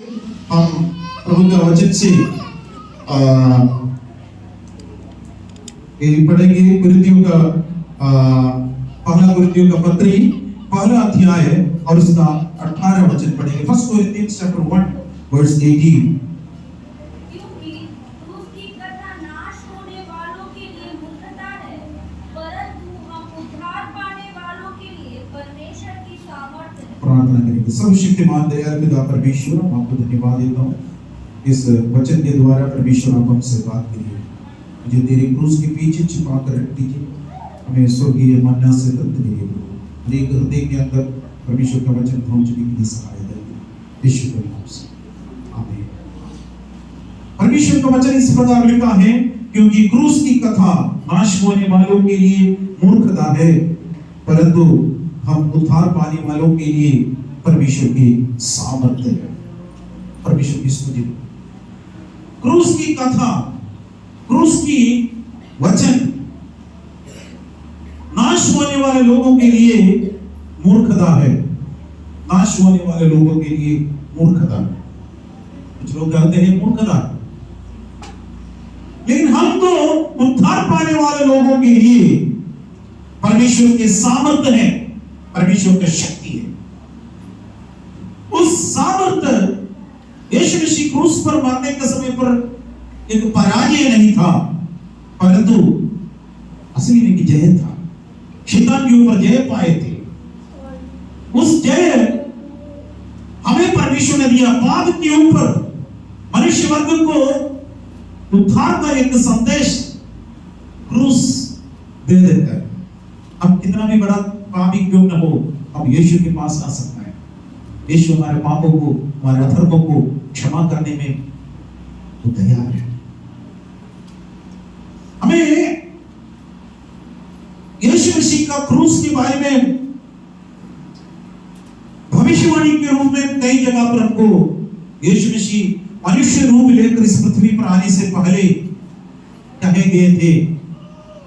हम प्रभु का वचन से पढ़ेंगे कुरिन्थियों का पहला कुरिन्थियों का पत्री पहला अध्याय और उसका 18 वचन पढ़ेंगे। First Corinthians chapter 1 verse 18। क्योंकि क्रूस की कथा नाश होने वालों के लिए मूर्खता है, परंतु हम उद्धार पाने वालों के लिए परमेश्वर की सामर्थ्य है। प्रार्थना करेंगे। सर्वशक्तिमान दयालु पिता परमेश्वर, हम आपको धन्यवाद देता हूँ इस वचन के द्वारा। परमेश्वर आप हमसे बात करिए, मुझे तेरे क्रूस के पीछे छिपा कर रख दीजिए, हमें स्वर्गीय मन्ना से तत्व दीजिए। अनेक हृदय के अंदर परमेश्वर का वचन पहुंचने के लिए सहायता दीजिए यीशु के नाम से, आमीन। परमेश्वर का वचन इस प्रकार लिखा है, क्योंकि क्रूस की कथा नाश होने वालों के लिए मूर्खता है, परंतु हम उद्धार पाने वालों के लिए परमेश्वर की सामर्थ्य है। परमेश्वर की स्तुति। क्रूस की कथा, क्रूस की वचन नाश होने वाले लोगों के लिए मूर्खता है, नाश होने वाले लोगों के लिए मूर्खता। कुछ लोग कहते हैं मूर्खता, लेकिन हम तो उद्धार पाने वाले लोगों के लिए परमेश्वर के सामर्थ्य है, परमेश्वर की शक्ति है। उस सामर्थ्य यीशु मसीह क्रूस पर मरने के समय पर एक पराजय नहीं था, परंतु असली में की जय था। शैतान के ऊपर जय पाए थे। उस जय हमें परमेश्वर ने दिया। पाप के ऊपर मनुष्य वर्ग को उद्धार का एक संदेश क्रूस दे देता है। हम कितना भी बड़ा पापी क्यों न हो, हम यीशु के पास आ सकता है। यीशु हमारे पापों को, हमारे अधर्मों को क्षमा करने में तो तैयार है। हमें यीशु मसीह का क्रूस के बारे में भविष्यवाणी के रूप में कई जगह पर हमको यीशु मसीह मनुष्य रूप लेकर इस पृथ्वी पर आने से पहले कहे गए थे,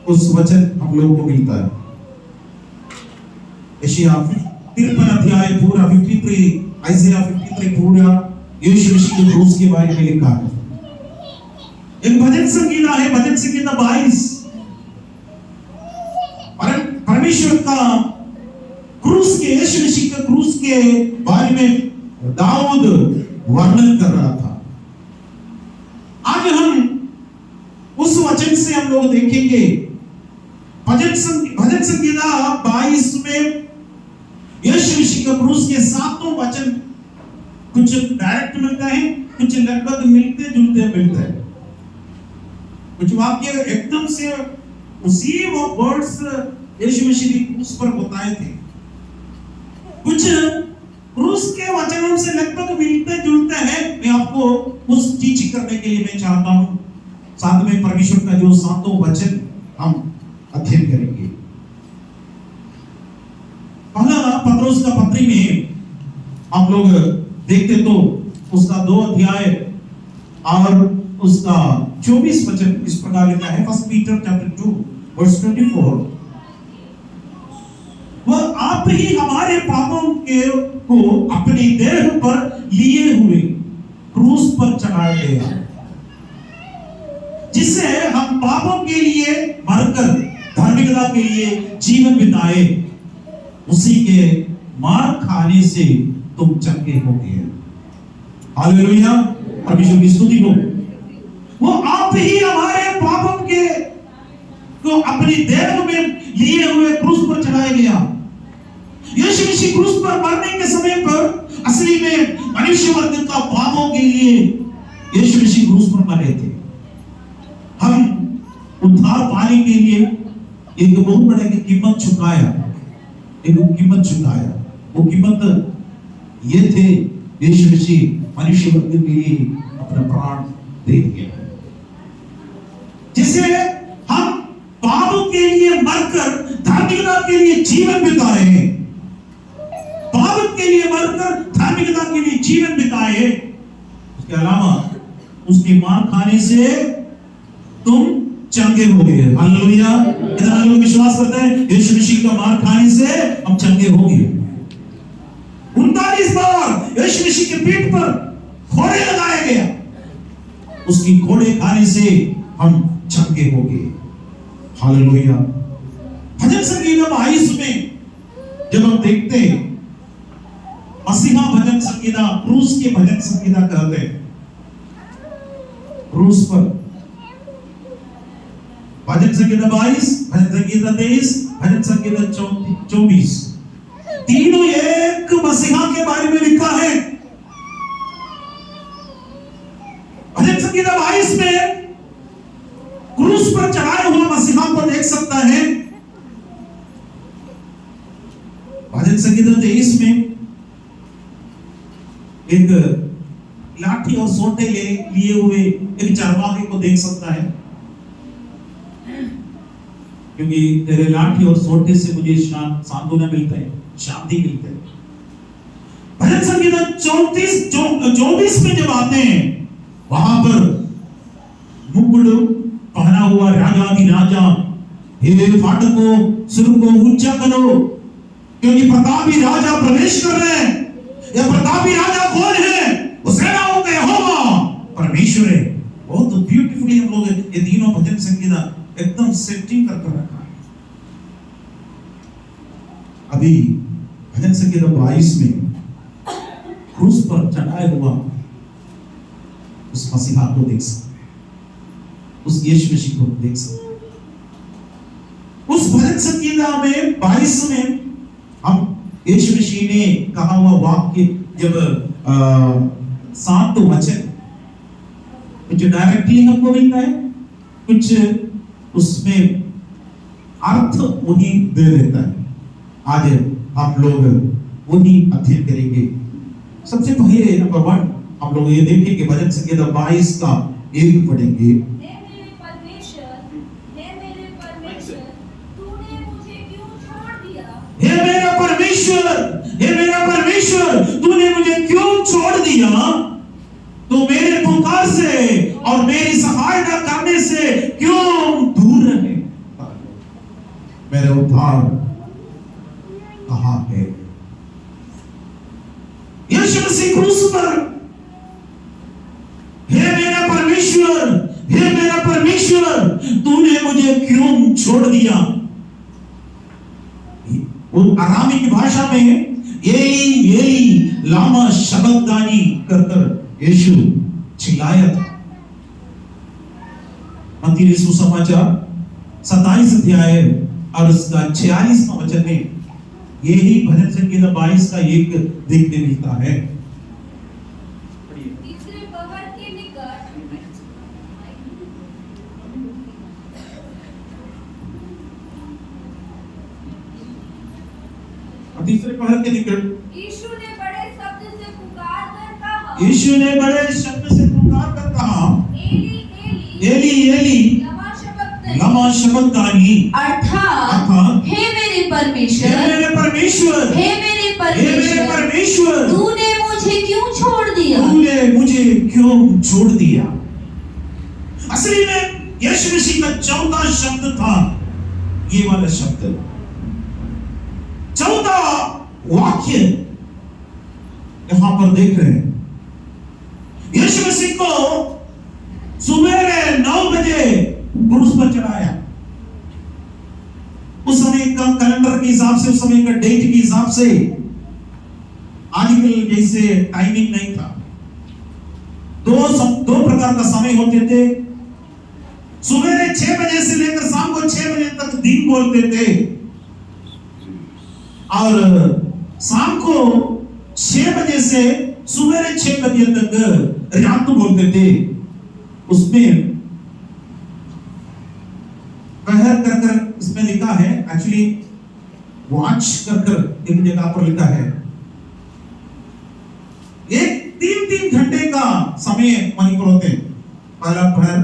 उस वचन हम लोगों को मिलता है। यशायाह 53 अध्याय पूरा 53, आइज़ाया 53 पूरा यीशु मसीह के क्रूस के बारे में लिखा है। एक भजन संगीता है, भजन संगीता 22, परमेश्वर का क्रूस के, यीशु मसीह के क्रूस के बारे में दाऊद वर्णन कर रहा था। आज हम उस वचन से हम लोग देखेंगे। भजन संगीता 22 में यीशु मसीह का क्रूस के 7 वचन कुछ डायरेक्ट मिलता है, कुछ लगभग मिलते जुलते मिलते हैं। कुछ वाक्य एकदम से उसी वो वर्ड्स यीशु मसीह ने क्रूस पर बताए थे। कुछ क्रूस के वचनों से लगभग मिलते जुलते हैं। मैं आपको उस चीज करने के लिए मैं चाहता हूं। साथ में परमेश्वर का जो 7 वचन हम अध्ययन करेंगे। पहला पत्रोस का पत्री में हम लोग देखते तो उसका 2 अध्याय और उसका 24 वचन इस प्रकार लिखा है। फर्स्ट पीटर चैप्टर 2 वर्स 24, वह आप ही हमारे पापों को अपनी देह पर लिए हुए क्रूस पर चढ़ाया गया, जिससे हम पापों के लिए मरकर धार्मिकता के लिए जीवन बिताए। उसी के मार खाने से तुम चंगे हो गए। हालेलुया, परमेश्वर की स्तुति हो। वो आप ही हमारे पापों के को अपनी देह में लिए हुए क्रूस पर चढ़ाया गया। यीशु मसीह क्रूस पर मरने के समय पर असली में मनुष्य वर्ग का पापों के लिए यीशु मसीह क्रूस पर मरे थे। हम उद्धार पाने के लिए एक बहुत बड़ा कीमत चुकाया, एक कीमत चुकाया। वो कीमत ये थे, यीशु मसीह मनुष्य वर्ग के लिए अपना प्राण दे दिया, जिसे हम पापों के लिए मरकर धार्मिकता के लिए जीवन बिताए हैं। पाप के लिए मरकर धार्मिकता के लिए जीवन बिताए। उसके अलावा उसकी मार खाने से तुम चंगे हो गए। हालेलुया, इतना लोग विश्वास करते हैं यीशु मसीह का मार खाने से हम चंगे हो गए। 39 बार यीशु मसीह के पीठ पर घोड़े लगाया गया, उसकी घोड़े खाने से हम चंगे हो गए। हालेलुया। भजन संगीत 22 में जब हम देखते हैं मसीहा भजन संगीता, क्रूस के भजन संगीता कहते हैं। क्रूस पर भजन संगीता 22, भजन संगीता 23, भजन संगीता 24, तीनों एक मसीहा के बारे में लिखा है। भजन संगीता 22 में क्रूस पर चढ़ाए हुए मसीहा को देख सकता है। भजन संगीता 23 में एक लाठी और सोटे लिए हुए एक चरवाहे को देख सकता है, क्योंकि तेरे लाठी और सोटे से मुझे सांत्वना मिलता है, शांति मिलता है। भजन संगीता 24 में जब आते हैं, वहां पर मुकुट पहना हुआ राजा, हे फाटकों सुर को ऊंचा करो, क्योंकि प्रतापी राजा प्रवेश कर रहे हैं। यह प्रतापी राजा कौन है? वो सेनाओं का यहोवा परमेश्वर है। बहुत ब्यूटीफुली हम लोग ये तीनों भजन संगीता एकदम सेटिंग कर रखा है। अभी भजन संगीता 22 में क्रूस पर चढ़ाया हुआ उस मसीहा को देख सकते हैं, उस यीशु मसीह को देख सकते हैं। उस भजन संगीता में 22 में हम यीशु मसीह ने कहा हुआ वाक्य, जब 7 वचन कुछ डायरेक्टली हमको मिलता है, कुछ उसमें अर्थ वही दे देता है। आज हम लोग वही अध्ययन करेंगे। सबसे पहले नंबर 1 हम लोग ये देखेंगे भजन संगीता 22 का 1 पढ़ेंगे। हे मेरा परमेश्वर, तूने मुझे क्यों छोड़ दिया? तू मेरे पुकार से और मेरी सहायता करने से क्यों दूर रहे? मेरा उद्धार कहाँ है? यीशु मसीह क्रूस पर, हे मेरा परमेश्वर, तूने मुझे क्यों छोड़ दिया? अरामी की भाषा में एली लामा शबक्तानी कर यीशु चिल्लाया था। मत्ती सुसमाचार 27 अध्याय और उसका 46वां वचन में यही भजन संगीता 22 का 1 देखने मिलता है। तीसरे पहर के निकट यीशु ने बड़े शब्द से पुकार कर कहा, एली एली लमा शबक्तानी, अर्थात हे मेरे परमेश्वर, तूने मुझे क्यों छोड़ दिया? असली में यीशु मसीह का चौथा शब्द था ये वाला शब्द। चौथा वाक्य यहां पर देख रहे हैं। यीशु मसीह को सुबह 9 बजे क्रूस पर चढ़ाया। उस समय का कैलेंडर के हिसाब से, उस समय का डेट के हिसाब से आजकल जैसे टाइमिंग नहीं था। दो प्रकार का समय होते थे। सुबह 6 बजे से लेकर शाम को 6 बजे तक दिन बोलते थे, और शाम को 6 बजे से सुबह 6 बजे तक रात बोलते थे। उसमें पहर कर इसमें लिखा है, एक्चुअली वॉच कर एक जगह पर लिखा है। एक 3 घंटे का समय वहीं पर होते हैं। पहला पहर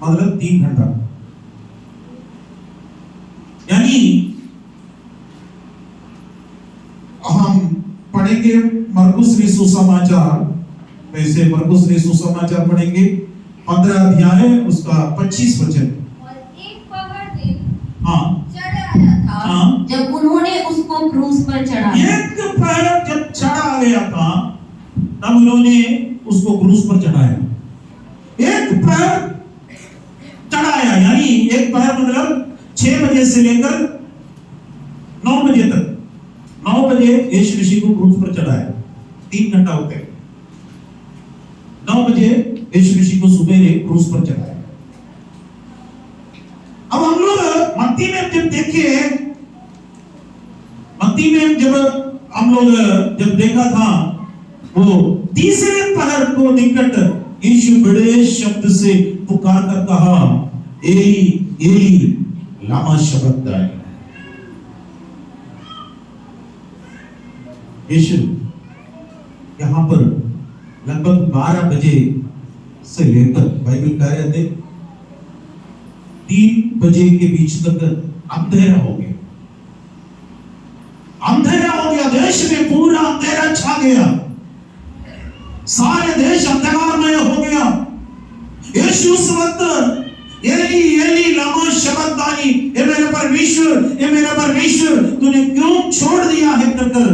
मतलब 3 घंटा, यानी हम पढ़ेंगे मरकुस सुसमाचार में से, मरकुस सुसमाचार पढ़ेंगे 15 अध्याय उसका 25 वचन। और एक पहर दिन चढ़ आया था जब उन्होंने उसको क्रूस पर चढ़ाया। एक पहर जब चढ़ा गया था तब उन्होंने उसको से लेकर 9 बजे तक, 9 बजे यीशु मसीह को क्रूस पर चढ़ाया, 3 घंटा होते हैं। 9 बजे यीशु मसीह को सुबह क्रूस पर चढ़ाया। अब हम लोग मत्ती में जब देखे, मत्ती में जब हम लोग जब देखा था, वो तीसरे पहर को निकट यीशु बड़े शब्द से पुकार कर कहा, एली एली लामा शबक्तानी। यीशु यहां पर लगभग 12 बजे से लेकर बाइबल कह रहे थे 3 बजे के बीच तक अंधेरा हो गया, अंधेरा हो गया, देश में पूरा अंधेरा छा गया, सारे देश अंधकारमय हो गया। यीशु उस वक्त एली एली लामा शबक्तानी, ये मेरा परमेश्वर, ये मेरा परमेश्वर, तूने क्यों छोड़ दिया है कहकर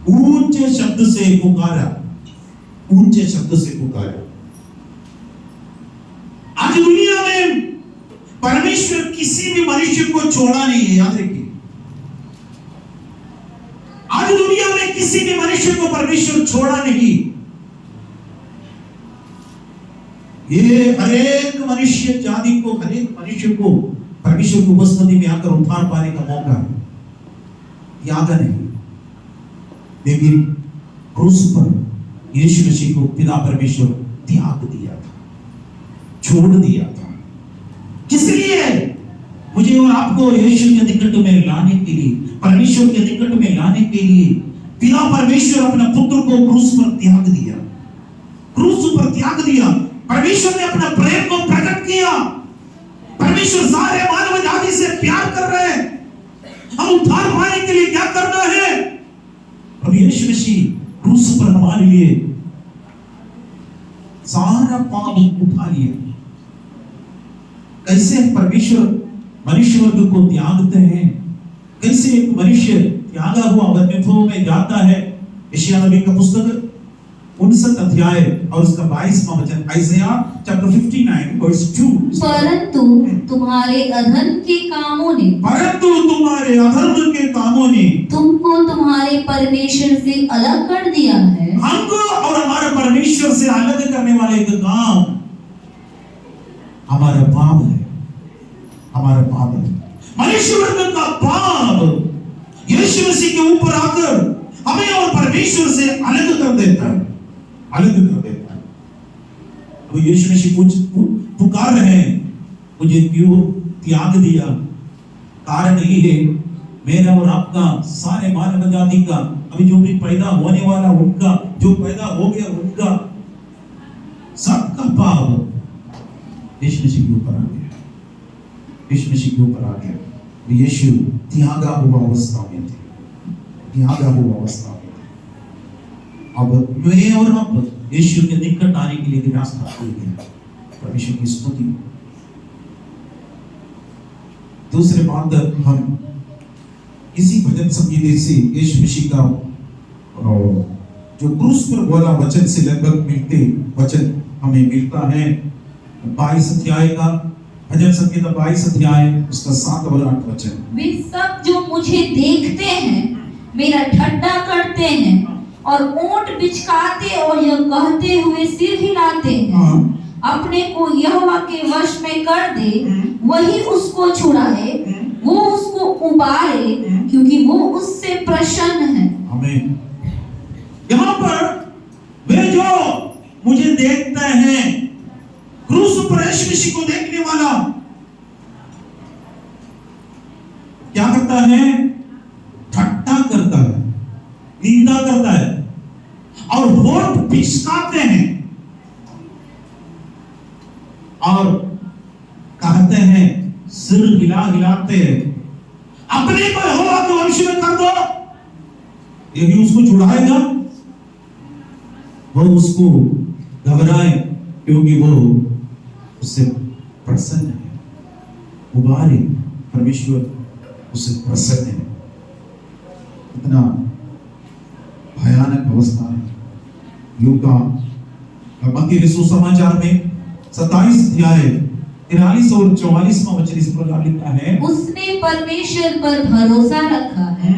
ऊंचे शब्द से पुकारा, ऊंचे शब्द से पुकारा। आज दुनिया में परमेश्वर किसी भी मनुष्य को छोड़ा नहीं है, याद रखिए। आज दुनिया में किसी भी मनुष्य को परमेश्वर छोड़ा नहीं। ये हरेक मनुष्य जाति को, हरेक मनुष्य को परमेश्वर की उपस्थिति में आकर उद्धार पाने का मौका है, याद नहीं। लेकिन क्रूस पर यीशु मसीह को पिता परमेश्वर त्याग दिया था, छोड़ दिया था। किस लिए? मुझे और आपको यीशु के निकट में लाने के लिए, परमेश्वर के निकट में लाने के लिए पिता परमेश्वर अपने पुत्र को क्रूस पर त्याग दिया, क्रूस पर त्याग दिया। परमेश्वर ने अपना प्रेम को प्रकट किया। परमेश्वर सारे मानव जाति से प्यार कर रहे हैं। हम उद्धार पाने के लिए क्या करना है? अब यीशु मसीह क्रूस पर हमारे लिए सारा पाप उठा लिया। कैसे परमेश्वर मनुष्य वर्ग को त्यागते हैं, कैसे एक मनुष्य त्यागा हुआ वन्यत्व में जाता है। यशायाह नबी का पुस्तक 59 अध्याय और उसका 22वां वचन, आइज़ाया चैप्टर 59 वर्स 2। परंतु तुम्हारे अधर्म के कामों ने, परंतु तुम्हारे अधर्म के कामों ने तुमको तुम्हारे परमेश्वर से अलग कर दिया है। हमको और हमारे परमेश्वर से अलग करने वाले एक काम हमारा पाप है, हमारा पाप है। मनुष्य वर्ग का पाप यीशु मसीह के ऊपर आकर हमें और परमेश्वर से अलग कर देता है, अलग कर देता है। तो यीशु मसीह पुकार रहे हैं, मुझे क्यों त्याग दिया? कारण ये है, मेरा और आपका, सारे मानव जाति का, अभी जो भी पैदा होने वाला उनका, जो पैदा हो गया उनका, सबका पाप यीशु मसीह के ऊपर आ गया, यीशु मसीह के ऊपर आ गया। यीशु त्यागा हुआ अवस्था में थे, त्यागा हुआ अवस्था में थे। अब मैं और आप यीशु के निकट आने के लिए रास्ता खुल गया। परमेश्वर की स्तुति। दूसरे बात, हम इसी भजन संगीत से यीशु मसीह का जो क्रूस पर बोला वचन से लगभग मिलते वचन हमें मिलता है। 22 अध्याय का भजन संगीत 22 अध्याय उसका 7 और 8 वचन। वे सब जो मुझे देखते हैं मेरा ठट्ठा करते हैं और ओंठ बिचकाते और यह कहते हुए सिर हिलाते हैं, अपने को यहोवा के वश में कर दे, वही उसको छुड़ाए, वो उसको उबारे, क्योंकि वो उससे प्रसन्न है। आमीन। यहाँ पर वे जो मुझे देखते हैं, क्रूस पर यीशु मसीह को देखने वाला क्या करता है? ठट्ठा करता है, निंदा करता है और होठ बिचकाते हैं और कहते हैं, सिर हिला हिलाते हैं, अपने को यहोवा के वश में कर दो, यही उसको छुड़ाएगा। वो उसको घबराए क्योंकि वो उससे प्रसन्न है, उबारे, परमेश्वर उससे प्रसन्न है। इतना भयानक अवस्था है। यूं का मत्ती सुसमाचार में 27 अध्याय 43 और 44वां वचन इस प्रकार लिखा है, उसने परमेश्वर पर भरोसा रखा है,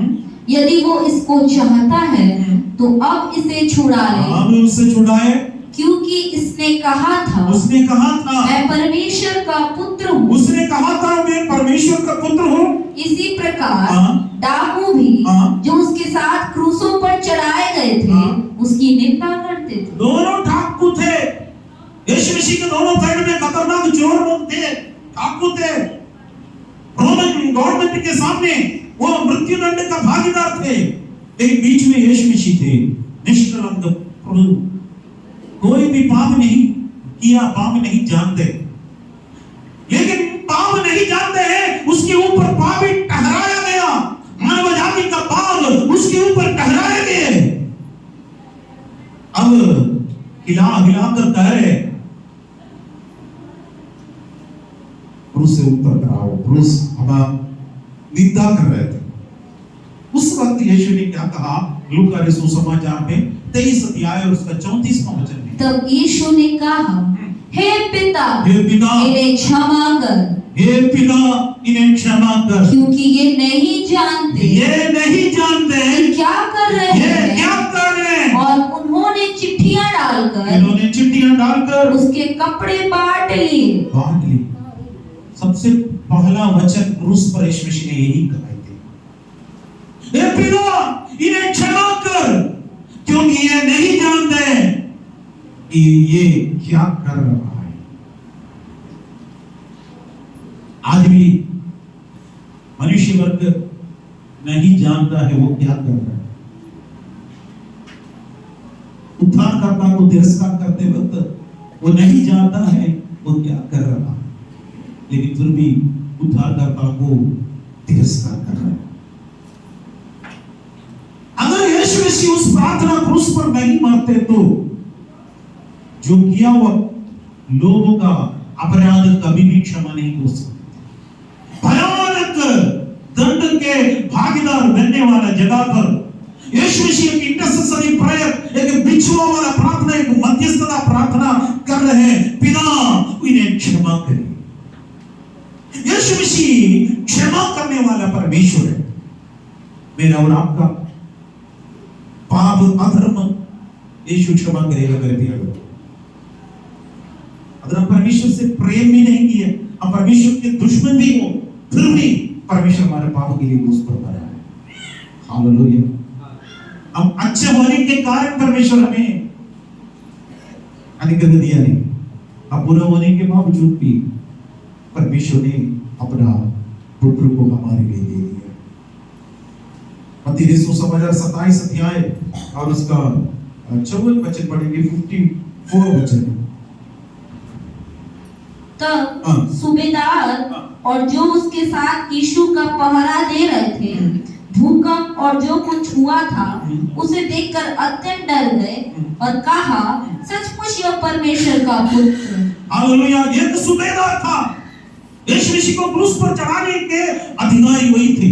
यदि वो इसको चाहता है तो अब इसे छुड़ा ले, अब उसे छुड़ाए, क्योंकि इसने कहा था उसने कहा था, मैं परमेश्वर का पुत्र हूँ। उसने कहा था मैं परमेश्वर का पुत्र हूँ। इसी प्रकार हाँ। डाकू भी हाँ। जो उसके साथ क्रूसों पर चढ़ाए गए थे हाँ। उसकी निंदा करते थे। दोनों डाकू थे, यीशु मसीह के दोनों साइड में खतरनाक चोर लोग थे, डाकू थे, रोमन गवर्नमेंट के सामने वो मृत्युदंड का भागीदार थे, लेकिन बीच में यीशु मसीह थे, निष्कलंक प्रभु, कोई भी पाप नहीं किया, पाप नहीं जानते, लेकिन पाप नहीं जानते हैं उसके ऊपर पाप ही ठहराया गया, मानव जाति का पाप उसके ऊपर ठहराया गया। अब हिला कर कह रहे क्रूस से उतर कर आओ, क्रूस हमें निंदा कर रहे थे। उस वक्त यीशु ने क्या कहा, लूका के सुसमाचार में 23 अध्याय और उसका 34वां वचन में, तब यीशु ने कहा, हे पिता इन्हें क्षमा कर, हे पिता इन्हें क्षमा कर, क्योंकि ये नहीं जानते कि क्या कर रहे हैं। और उन्होंने चिट्ठियां डालकर उसके कपड़े बांट लिए। सबसे पहला वचन क्रूस पर यीशु मसीह ने यही कहा थे, हे पिता इन्हें क्षमा कर, क्योंकि ये नहीं जानते कि ये क्या कर रहा है। आज भी मनुष्य वर्ग नहीं जानता है वो क्या कर रहा है। उद्धारकर्ता को तिरस्कार करते वक्त वो नहीं जानता है वो क्या कर रहा है, लेकिन फिर भी उद्धारकर्ता को तिरस्कार कर रहा है। अगर यीशु मसीह उस प्रार्थना क्रूस पर नहीं मरते तो जो किया हुआ लोगों का अपराध कभी भी क्षमा नहीं हो सकता। भयानक दंड के भागीदार बनने वाला जगह पर यीशु मसीह की इंटरसेसरी प्रेयर, एक बिछुआ वाला प्रार्थना, एक मध्यस्थता प्रार्थना कर रहे हैं, पिता इन्हें क्षमा करें। यीशु मसीह क्षमा करने वाला परमेश्वर है। मेरा और आपका पाप अधर्म यीशु क्षमा करेगा मेरे प्यारे। अगर हम परमेश्वर से प्रेम भी नहीं किए, हम परमेश्वर के दुश्मन भी हो, फिर भी परमेश्वर हमारे पाप के लिए क्रूस पर मरा है। हालेलुया। हम अच्छे होने के कारण परमेश्वर हमें अनुग्रह दिया नहीं, अब बुरा होने के बावजूद भी परमेश्वर ने अपना पुत्र को हमारे लिए दे दिया। मत्ती सुसमाचार 27 अध्याय और उसका 54 वचन पढ़ेंगे, 54 वचन। तब सूबेदार और जो उसके साथ यीशु का पहरा दे रहे थे भूकंप और जो कुछ हुआ था उसे देखकर अत्यंत डर गए और कहा, सचमुच यह परमेश्वर का पुत्र। हालेलुया। ये तो सूबेदार था, यीशु मसीह को क्रूस पर चढ़ाने के अधिकारी वही थे।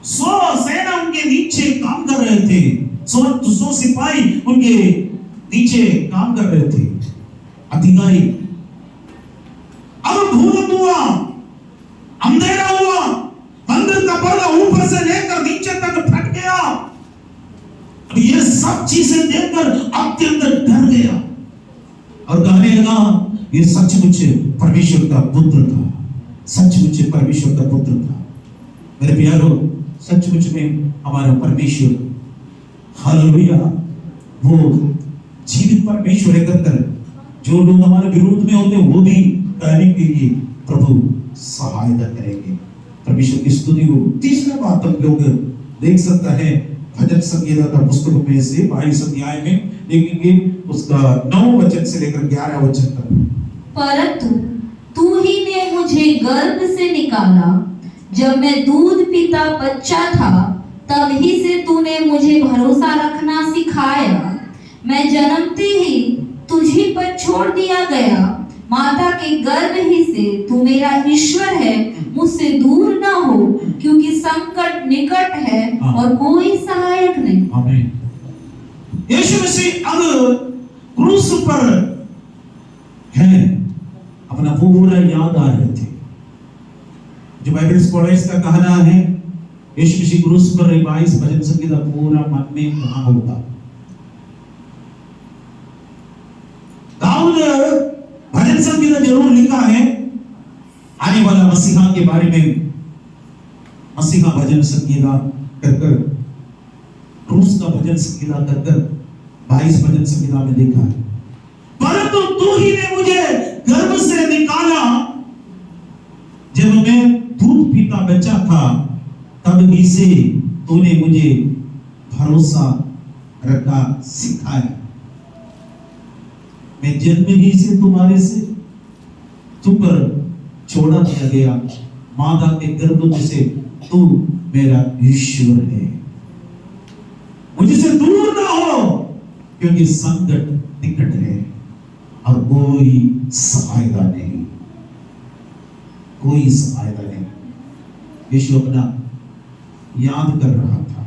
100 सेना उनके नीचे काम कर रहे थे, 100 सिपाही उनके नीचे काम कर रहे थे, अधिकारी। अब भूकंप हुआ, अंधेरा हुआ, मंदिर का पर्दा ऊपर से लेकर नीचे तक फट गया। अब ये सब चीजें देखकर अत्यंत डर गया और कहने लगा, ये सचमुच परमेश्वर का पुत्र था, सचमुच परमेश्वर का पुत्र था। मेरे प्यारो, सचमुच में हमारा परमेश्वर, हालेलुया, वो जीवित परमेश्वर है। जो लोग हमारे विरोध में होते वो भी कहने के लिए प्रभु सहायता करेंगे। परमेश्वर की स्तुति हो। तीसरा बात हम लोग देख सकता है भजन संगीता का पुस्तक में से 22 अध्याय में देखेंगे, उसका 9 वचन से लेकर 11 वचन तक। परंतु तू ही ने मुझे गर्भ से निकाला, जब मैं दूध पीता बच्चा था तब ही से तूने मुझे भरोसा रखना सिखाया। मैं जन्मते ही तुझी पर छोड़ दिया गया, माता के गर्भ ही से तू मेरा ईश्वर है, मुझसे दूर ना हो, क्योंकि संकट निकट है और कोई सहायक नहीं। आमीन। यीशु मसीह अब क्रूस पर है, अपना अपना पूरा याद आ रहे थे। जो बाइबल स्कॉलर्स का कहना है यीशु मसीह क्रूस पर 22 भजन संगीता पूरा मन में कहाँ होता। दाऊद भजन संगीता जरूर लिखा है आने वाला मसीहा के बारे में। मसीहा भजन संगीता कर क्रूस का भजन संगीता कर 22 भजन संगीता में लिखा है, परंतु तू ही ने मुझे गर्भ से निकाला, जब मैं दूध पीता बच्चा था तब ही से तूने मुझे भरोसा रखा सिखाया। मैं जन्म ही से तुम्हारे से तुम पर छोड़ा दिया गया, माता के गर्भ में से तू मेरा ईश्वर है। मुझसे दूर ना हो क्योंकि संकट निकट है और कोई सहायता नहीं, कोई सहायता नहीं। यीशु अपना याद कर रहा था।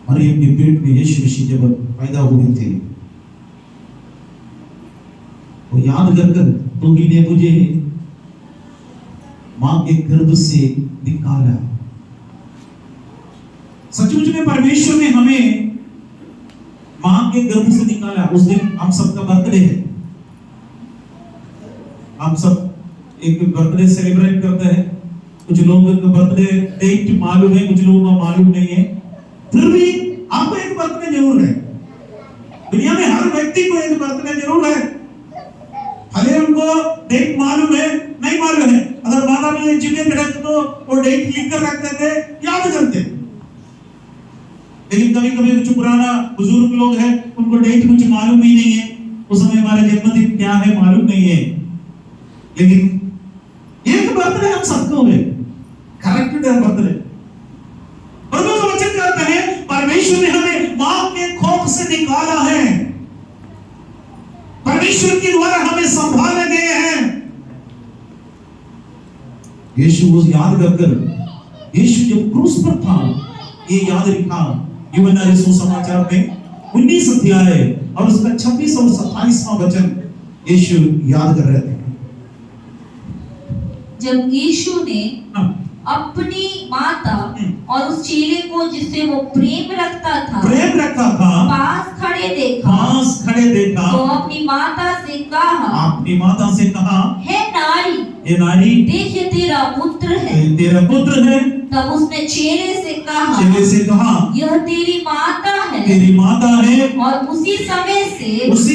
मरियम के पेट में यीशु मसीह जब पैदा हुए थे, वो याद कर तू ही ने मुझे मां के गर्भ से निकाला। सचमुच में परमेश्वर ने हमें मां के गर्भ से निकाला। उस दिन हम सबका बर्थडे है, हम सब एक बर्थडे सेलिब्रेट करते हैं। कुछ लोगों का बर्थडे डेट मालूम है, कुछ लोगों का मालूम नहीं है, फिर भी आपको एक बर्थडे जरूर है। दुनिया में हर व्यक्ति को एक बर्थडे जरूर है, भले उनको डेट मालूम है नहीं मालूम है। अगर माता पिता जिंदगी में रहते तो वो डेट लिख कर रखते थे, याद करते। लेकिन कभी कभी कुछ पुराना बुजुर्ग लोग हैं, उनको डेट कुछ मालूम ही नहीं है, उस समय हमारा जन्मदिन क्या है मालूम नहीं है। लेकिन एक बर्थडे हम सबको है, करेक्टेड बर्थडे। प्रभु का वचन कहता है परमेश्वर ने हमें मां के कोख से निकाला है, परमेश्वर के द्वारा हमें संभाले गए हैं। यीशु उस याद कर यीशु जब क्रूस पर था, ये याद लिखा यूहन्ना सुसमाचार में 19 अध्याय और उसका 26 और 27वां वचन यीशु याद कर रहे थे। जब यीशु ने अपनी माता और उस चेले को जिससे वो प्रेम रखता था पास खड़े देखा तो अपनी माता से कहा हे नारी देख ये तेरा पुत्र है। तब उसने चेले से कहा यह तेरी माता है। और उसी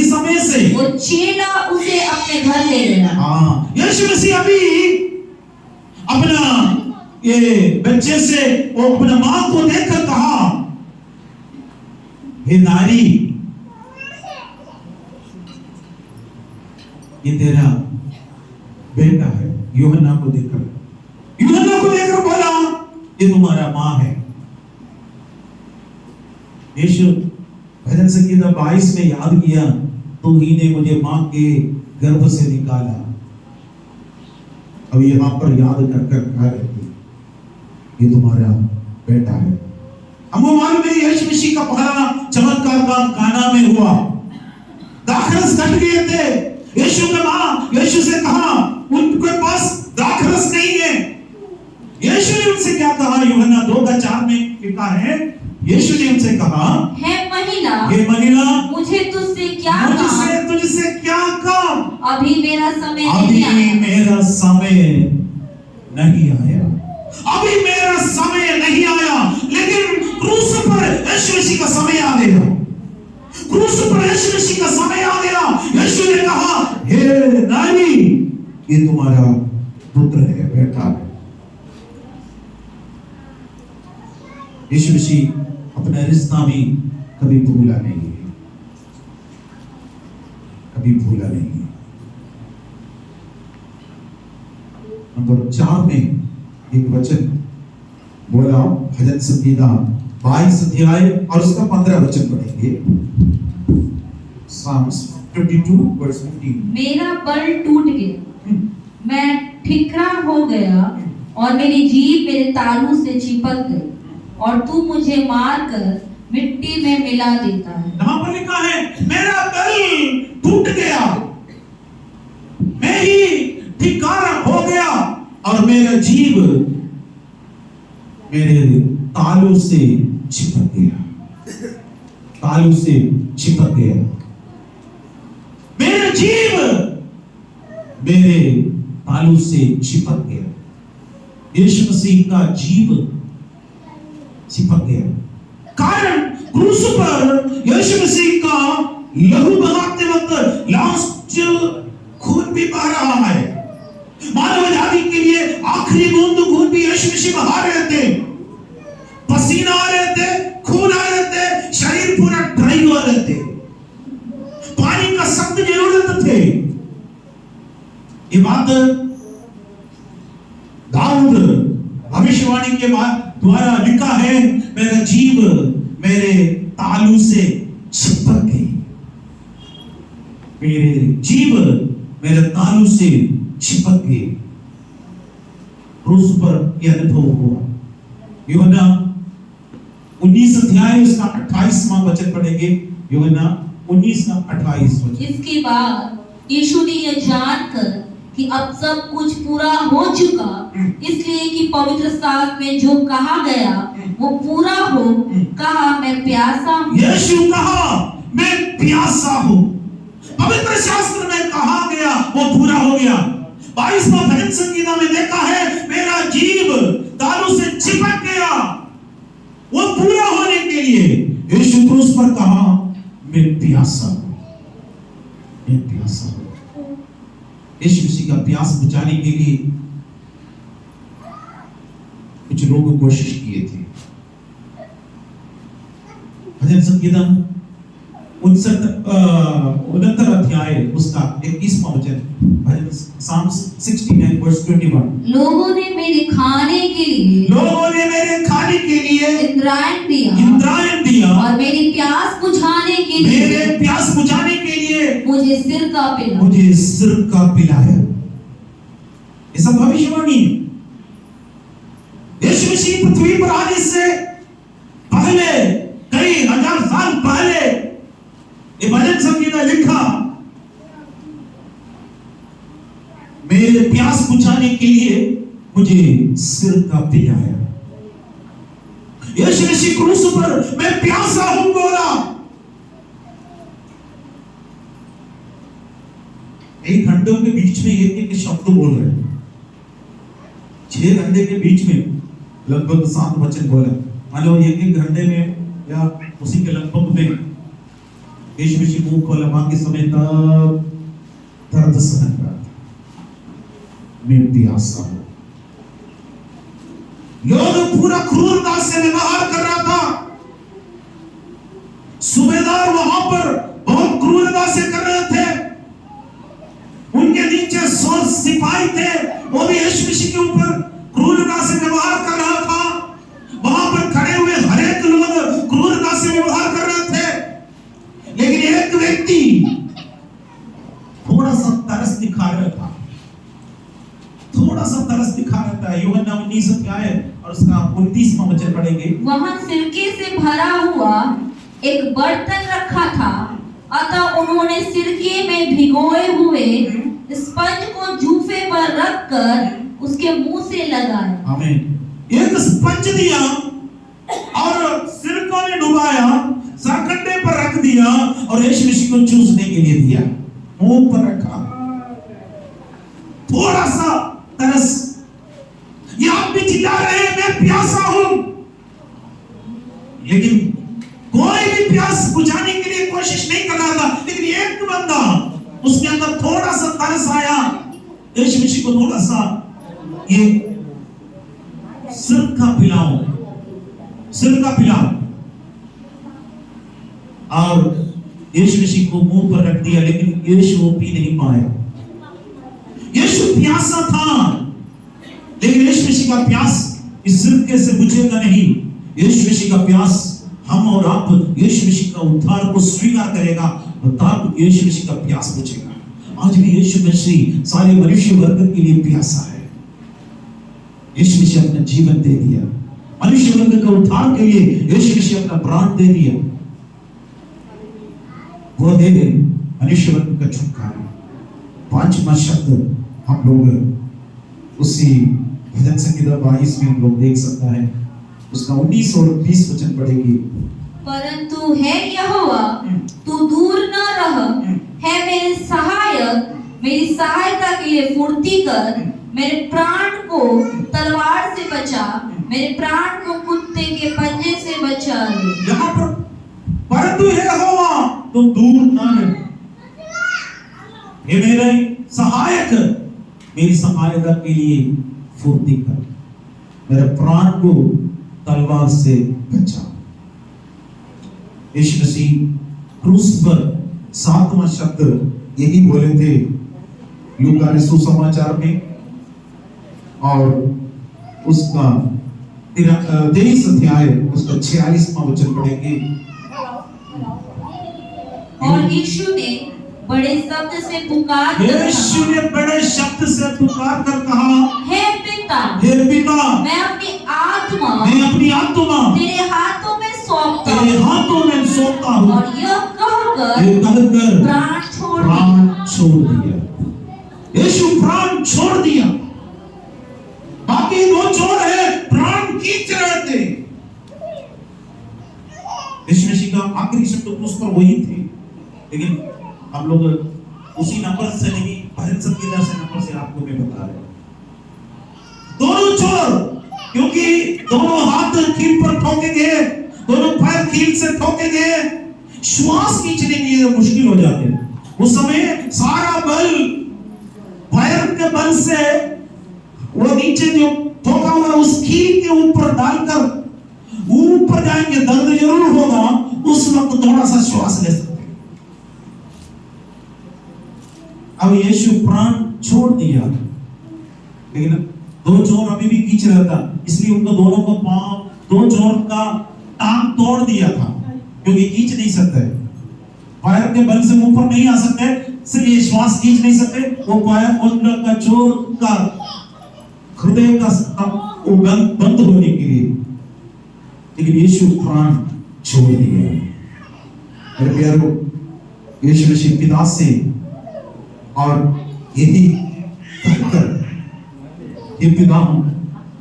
समय से वो चेला उसे अपने घर ले गया। यीशु मसीह अभी अपना ये बच्चे से वो अपना मां को देखकर कहा हे नारी ये तेरा बेटा है। यूहन्ना को देखकर बोला ये तुम्हारा मां है। यीशु भजन संगीता 22 में याद किया तू ही ने मुझे मां के गर्भ से निकाला। अब यहाँ पर याद कर कह रहे थे ये तुम्हारा बेटा है। हमको मालूम है यीशु मसीह का पहला चमत्कार काम काना में हुआ, दाखरस कट गए थे। यीशु का मां यीशु से कहा उनके पास दाखरस नहीं है। यीशु ने उनसे क्या कहा? यूहन्ना 2:4 में लिखा है यीशु ने उनसे कहा हे महिला मुझे तुझसे क्या काम? अभी मेरा समय नहीं आया। लेकिन क्रूस पर यीशु मसीह का समय आ गया। यीशु ने कहा हे नारी ये तुम्हारा पुत्र है, बेटा है। यीशु मसीह अपना रिश्ता भी कभी भूला नहीं है, नंबर 4 में एक वचन बोला, भजन संगीता 22 अध्याय और उसका 15 वचन पढ़ेंगे। Psalms 22 verse 15। मेरा बल टूट गया, मैं ठिकरा हो गया और मेरी जीभ मेरे तालू से चिपक गई और तू मुझे मारकर मिट्टी में मिला देता है। वहां पर लिखा है मेरा बल टूट गया, मैं ही धिक्कार हो गया और मेरा जीव मेरे तालू से चिपक गया, तालू से चिपक गया। मेरा जीव मेरे तालू से चिपक गया। यीशु मसीह का जीव चिपक गया। कारण क्रूस पर यीशु मसीह का लहू बहाते वक्त लास्ट खून भी बह रहा है। मानव आजादी के लिए आखिरी बूंद खून भी यीशु मसीह बहा रहे थे। पसीना आ रहे थे, खून आ रहे थे, शरीर पूरा ड्राई हो रहे थे, पानी का सख्त जरूरत थे। ये बात दाऊद भविष्यवाणी के द्वारा लिखा है, मेरा जीव मेरे तालू से चिपक गई, मेरे जीव मेरे तालू से चिपक गई। क्रूस पर यह अनुभव हुआ। यूहन्ना 19 अध्याय उसका 28वां वचन पढ़ेंगे। यूहन्ना 19 का 28 वचन। इसके बाद यीशु ने यह जानकर कि अब सब कुछ पूरा हो चुका, इसलिए कि पवित्र शास्त्र में जो कहा गया वो पूरा हो, कहा मैं प्यासा हूँ। यीशु कहा मैं प्यासा हूँ। पवित्र शास्त्र में कहा गया वो पूरा हो गया। 22वां भजन संगीता में देखा है, मेरा जीव तालू से चिपक गया। वो पूरा होने के लिए यीशु क्रूस पर कहा मैं प्यासा हूँ, मैं प्यासा हूँ। यीशु मसीह का प्यास बुझाने के लिए कुछ लोग कोशिश किए थे। भजन संगीता 69 अध्याय उसका 21वां वचन, भजन Psalms 69 verse 21। लोगों ने मेरे खाने के लिए इंद्रायण दिया और मेरी प्यास बुझाने के लिए मुझे सिर का पिलाया। ये सब भविष्यवाणी। यीशु मसीह पृथ्वी पर आने से पहले, कई हजार साल पहले ये भजन संगीता लिखा, मेरे प्यास बुझाने के लिए मुझे सिर का पिलाया। यीशु मसीह क्रूस पर मैं प्यासा हूं बोला। एक घंटों के बीच में एक शब्द बोल रहे हैं। 6 घंटे के बीच में लगभग 7 वचन बोले। मान लो एक घंटे में या उसी के लगभग में यीशु मसीह मुंह खोला, बाकी समय तक दर्द सहन कर रहा था। मैं प्यासा हूं। लोग पूरा क्रूरता से व्यवहार कर रहा था। सूबेदार वहां पर बहुत क्रूरता से कर रहे थे। उनके नीचे 100 सिपाही थे, वो भी यीशु मसीह के ऊपर क्रूरता से व्यवहार कर रहा था। वहां पर खड़े हुए हर एक लोग क्रूरता से व्यवहार कर रहे थे, लेकिन एक व्यक्ति थोड़ा सा तरस दिखा रहा था, थोड़ा सा तरस दिखा रहा था। यूहन्ना 19 अध्याय और उसका 29वां वचन पढ़ेंगे। वहां सिरके से भरा हुआ एक बर्तन रखा था, अतः उन्होंने सिरके में भिगोए हुए स्पंज को जूफे पर रखकर उसके मुंह से लगाया। आमीन। एक स्पंज दिया और सिरका में डुबाया, सरकंडे पर रख दिया और यीशु मसीह को चूसने के लिए दिया, मुंह पर रखा। थोड़ा सा तरस। ये आप भी चिल्ला रहे हैं मैं प्यासा हूं, लेकिन कोई भी प्यास बुझाने के लिए कोशिश नहीं कर रहा था। लेकिन एक बंदा, उसके अंदर थोड़ा सा तरस आया। यीशु मसीह को थोड़ा सा ये सिरका पिलाओ, सिरका पिलाओ, और यीशु मसीह को मुंह पर रख दिया, लेकिन यीशु वो पी नहीं पाया। यीशु प्यासा था, लेकिन यीशु मसीह का प्यास इस सिरके से बुझेगा नहीं। यीशु मसीह का प्यास हम और आप यीशु मसीह का उद्धार को स्वीकार करेगा और तब यीशु मसीह का प्यास बुझेगा। आज भी यीशु मसीह सारे मनुष्य वर्ग के लिए प्यासा है। यीशु मसीह अपना जीवन दे दिया मनुष्य वर्ग के उद्धार के लिए। यीशु मसीह अपना प्राण दे दिया, वो दे मनुष्य वर्ग का छुटकारा। पांचवा शब्द हम लोग उसी भजन संहिता 22 में हम लोग देख सकता है, उसका 19 और 20 वचन पढ़ेंगे। परंतु है यहोवा, तू दूर न रह, है मेरे सहायक, मेरी सहायता के लिए फुर्ती कर, मेरे प्राण को तलवार से बचा, मेरे प्राण को कुत्ते के पंजे से बचा ले। यहाँ पर परंतु है यहोवा, तुम दूर न रह, ये मेरे सहायक, मेरी सहायता के लिए फुर्ती कर, मेरे प्राण को तलवार से बचा। यीशु मसीह क्रूस पर 7वां शब्द यही बोले थे लूका के सुसमाचार में, और उसका 23 अध्याय उसका 46वां वचन पढ़ेंगे। और यीशु ने बड़े शब्द से पुकार कर यीशु ने बड़े शब्द से पुकार कर कहा, हे पिता, हे पिता, मैं अपनी आत्मा तेरे हाथों में सौंपता हूँ। और यह कहकर प्राण छोड़ दिया। यीशु प्राण छोड़ दिया। बाकी दो चोर है प्राण खींच रहे थे। यीशु मसीह का आखिरी शब्द क्रूस पर वही थे, लेकिन हम लोग उसी नंबर से नहीं, भजन संहिता से नंबर से आपको मैं बता रहा हूं। दोनों चोर, क्योंकि दोनों हाथ कील पर ठोकेंगे, दोनों पैर कील से ठोकेंगे, श्वास खींचने के लिए मुश्किल हो जाते हैं। उस समय सारा बल पैर के बल से वो नीचे जो ठोका हुआ उस कील के ऊपर डालकर ऊपर जाएंगे, दर्द जरूर होगा, उस वक्त थोड़ा सा श्वास ले सकते। अब यीशु प्राण छोड़ दिया, लेकिन दो चोर अभी भी खींच रहा था, इसलिए उनको दोनों को पांव, दो चोर का टांग तोड़ दिया था, क्योंकि खींच नहीं सकते, पैर के बल से ऊपर नहीं आ सकते, इसलिए श्वास खींच नहीं सकते। वो पैर उनका चोर का हृदय का बंद होने के लिए, लेकिन यीशु प्राण छोड़ दिया। मेरे प्यारों, यीशु मसीह पिता से और यही कहकर, हे पिता,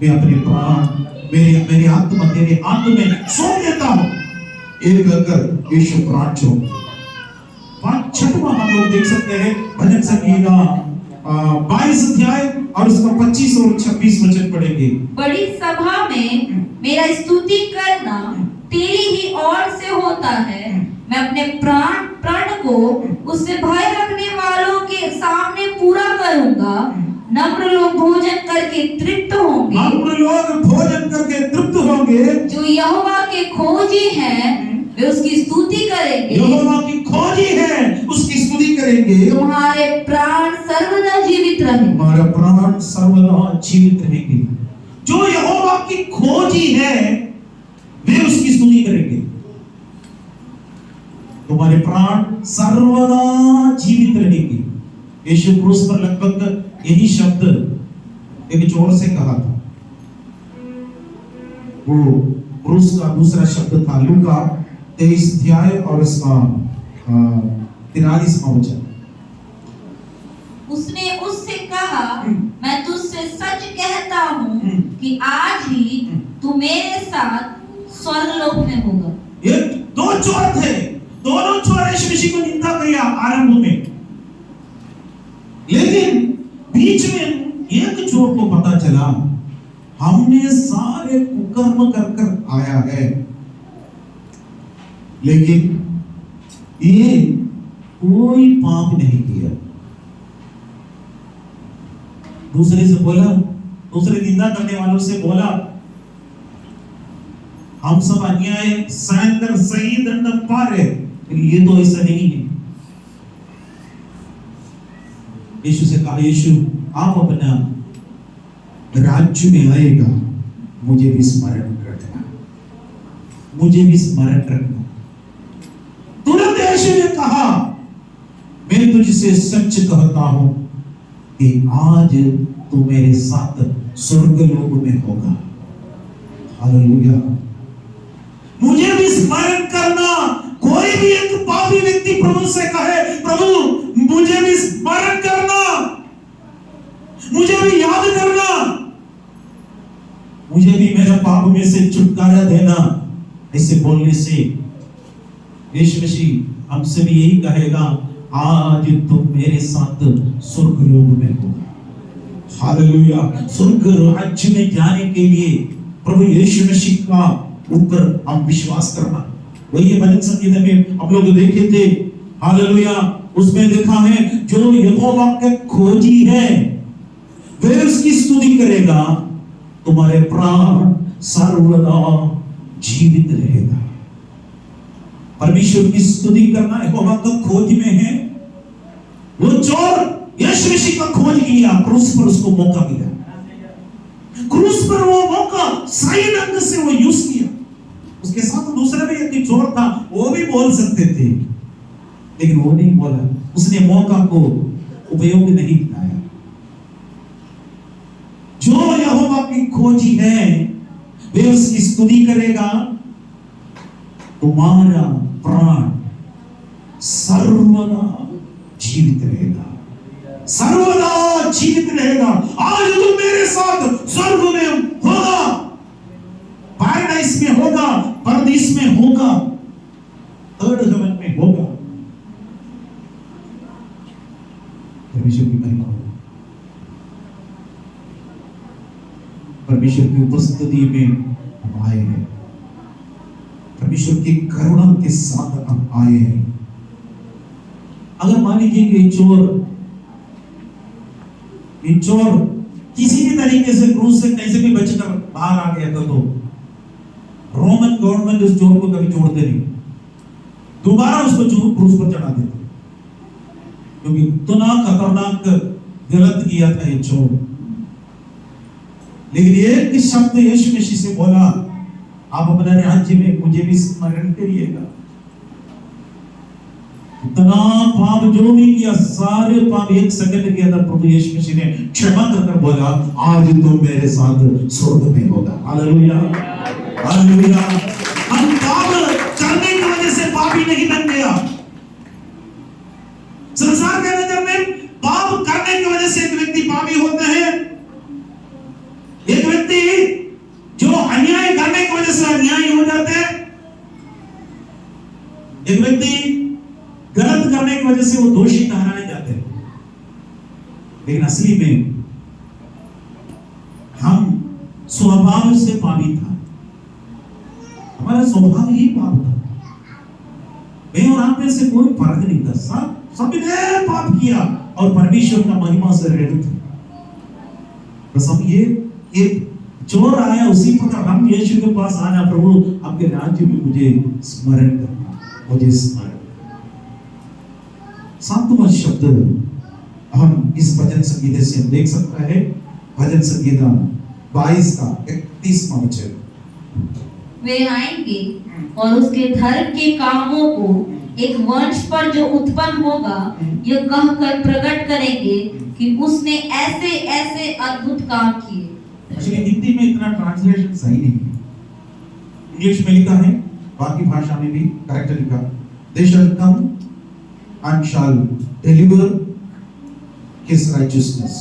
मैं अपने प्राण, मेरी आत्मा तेरे हाथ में सौंप देता हूं, ये कहकर यीशु प्राण छोड़। 6वां हम लोग देख सकते हैं भजन संहिता 22 अध्याय और उसका 25 और 26 वचन पढ़ेंगे। बड़ी सभा में मेरा स्तुति करना तेरी ही ओर से होता है। मैं अपने प्रण को उससे भय रखने वालों के सामने पूरा करूंगा। नम्र लोग भोजन करके तृप्त होंगे, जो यहोवा के खोजी हैं वे उसकी स्तुति करेंगे। यहोवा की खोजी है, उसकी स्तुति करेंगे। तुम्हारे प्राण सर्वदा जीवित रहेंगे। हमारा प्राण सर्वदा जीवित रहेंगे। जो यहोवा की खोजी है वे उसकी स्तुति करेंगे। तुम्हारे प्राण सर्वदा जीवित रहेंगे। यीशु क्रूस पर लगभग यही शब्द एक चोर से कहा था। वो क्रूस का दूसरा शब्द था लूका 23 अध्याय और इसका 43वां वचन। उसने उससे कहा, मैं तुझसे सच कहता हूँ कि आज ही तू मेरे साथ स्वर्गलोक में होगा। ये दो चोर थे, दोनों चोर यीशु मसीह को निंदा किया आरंभ में, लेकिन बीच में एक चोर को पता चला हमने सारे कुकर्म कर कर आया है, लेकिन ये कोई पाप नहीं किया। दूसरे से बोला, दूसरे निंदा करने वालों से बोला, हम सब अन्याय सहन कर सही दंड पा रहे, ये तो ऐसा नहीं है। यीशु से कहा, यीशु आप अपना राज्य में आएगा, मुझे भी स्मरण रखना, मुझे भी स्मरण रखना। तुरंत यीशु ने कहा, मैं तुझसे सच कहता हूं कि आज तू मेरे साथ स्वर्गलोक में होगा। हालेलुया। मुझे भी स्मरण करना। कोई भी एक पापी व्यक्ति प्रभु से कहे, प्रभु मुझे भी स्मरण करना, पाप में से छुटकारा देना, ऐसे बोलने से यीशु मसीह हमसे भी यही कहेगा, आज तुम मेरे साथ स्वर्ग लोक में हो। हालेलुया। स्वर्ग राज्य में जाने के लिए प्रभु यीशु मसीह का ऊपर हम विश्वास करना। वही भजन संगीत में हम लोग देखे थे, हालेलुया, उसमें देखा है जो यहोवा के खोजी है वे उसकी स्तुति करेगा, तुम्हारे प्राण सर्वदा जीवित रहेगा। परमेश्वर की स्तुति करना यहोवा का खोज में है। वो चोर यीशु मसीह का खोज किया, क्रूस पर उसको मौका मिला, क्रूस पर वो मौका सही ढंग से वो यूज किया। उसके साथ दूसरा भी एक चोर था, वो भी बोल सकते थे लेकिन वो नहीं बोला, उसने मौका को उपयोग नहीं किया। जो यहोवा की खोजी है वे उसकी स्तुति करेगा, तुम्हारा प्राण सर्वदा जीवित रहेगा, सर्वदा जीवित रहेगा। आज तुम मेरे साथ स्वर्ग में होगा, पैराडाइज में होगा, परदेश में होगा, थर्ड हेवन में होगा। परमेश्वर की महिमा हो, परमेश्वर की उपस्थिति में हम आए हैं, परमेश्वर की करुणा के साथ हम आए हैं। अगर मान लीजिए कि चोर किसी भी तरीके से क्रूस से कैसे भी बचकर बाहर आ गया था, तो रोमन गवर्नमेंट उस चोर को कभी छोड़ते नहीं, दोबारा उसको क्रूस पर चढ़ा देते, क्योंकि इतना खतरनाक गलत किया था ये चोर। लेकिन एक शब्द यीशु मसीह से बोला, आप अपने राज्य में मुझे भी स्मरण करिएगा। इतना पाप जो भी किया, सारे पाप एक सेकंड के अंदर प्रभु यीशु मसीह ने क्षमा कर बोला, आज तुम मेरे साथ स्वर्ग में होगा। Hallelujah, hallelujah. हम पाप करने की वजह से पापी नहीं बन गया। संसार के नजर में पाप करने की वजह से एक व्यक्ति पापी होता है, एक व्यक्ति जो अन्याय करने की वजह से अन्यायी हो जाते हैं, एक व्यक्ति गलत करने की वजह से वो दोषी ठहराए जाते हैं। लेकिन असली में हम स्वभाव से पापी था, हमारा स्वभाव ही पाप था। मैं और आप में से कोई फर्क नहीं था, सभी ने पाप किया और परमेश्वर का महिमा से रहित थे। बस हम ये चोर आया, उसी प्रकार हम यीशु के पास आना, प्रभु आपके राज्य में मुझे स्मरण करना, मुझे स्मरण। सातवां शब्द हम इस भजन संगीत से हम देख सकते हैं, भजन संगीत 22 का 31वां वचन। वे आएंगे और उसके धर्म के कामों को एक वंश पर जो उत्पन्न होगा यह कहकर प्रकट करेंगे कि उसने ऐसे ऐसे अद्भुत काम किए। एक्चुअली हिंदी में इतना ट्रांसलेशन सही नहीं है, इंग्लिश में लिखा है, बाकी भाषा में भी करेक्ट लिखा, they shall come and shall deliver his righteousness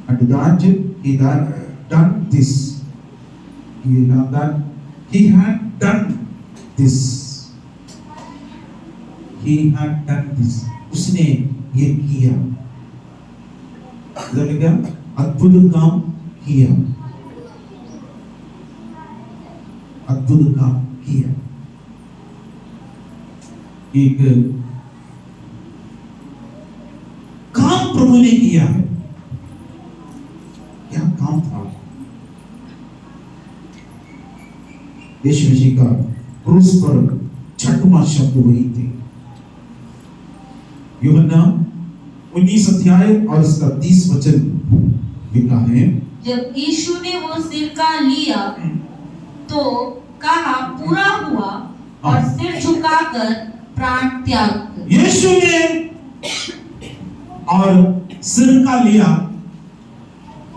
and that he had done this, he had done this, उसने ये किया, क्या अद्भुत काम किया, अद्भुत काम किया। एक काम प्रभु ने किया है, क्या काम था? यीशु मसीह का क्रूस पर छठवां शब्द वही थे। यूहन्ना 19 अध्याय और इसका 30 वचन लिखा है, जब यीशु ने वो सिरका लिया तो कहा पूरा हुआ और सिर झुकाकर प्राण त्याग कर। यीशु ने और सिरका लिया,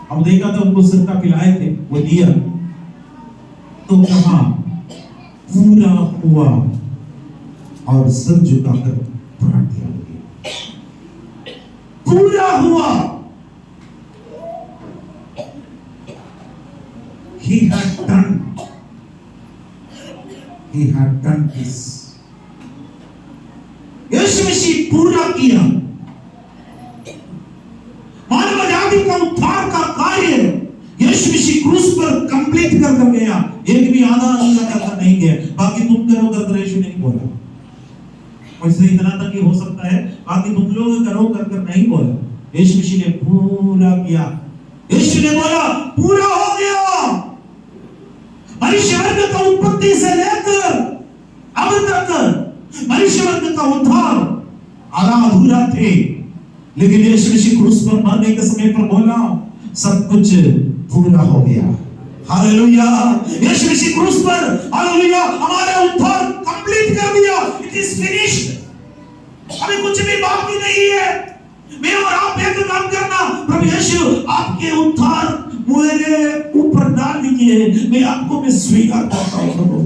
हम देखा था उनको सिरका पिलाए थे, वो लिया तो कहा पूरा हुआ और सिर झुकाकर प्राण त्याग दिया। पूरा हुआ। He had done this. यीशु मसीह पूरा किया। मानव जाति का उद्धार का कार्य यीशु मसीह क्रूस पर कंप्लीट कर गया। एक भी आधा कर नहीं गया। बाकी तुम करो कर यीशु नहीं बोला। वैसे इतना तक ही हो सकता है, बाकी तुम लोग करो कर नहीं बोला। यीशु मसीह ने पूरा किया। यीशु ने बोला पूरा हो गया। मनुष्य वर्ग का उत्पत्ति से लेकर अब तक मनुष्य वर्ग का उद्धार आधा अधूरा थे, लेकिन यीशु मसीह क्रूस पर मरने के समय पर बोला सब कुछ पूरा हो गया। हालेलुया। यीशु मसीह क्रूस पर हालेलुया हमारा उद्धार कंप्लीट कर दिया। It is finished. अभी कुछ भी बाकी नहीं है। मैं और आप एक काम करना, प्रभु यीशु आपके उद्धार मेरे ऊपर डाल दीजिए, मैं आपको मैं स्वीकार करता हूं प्रभु।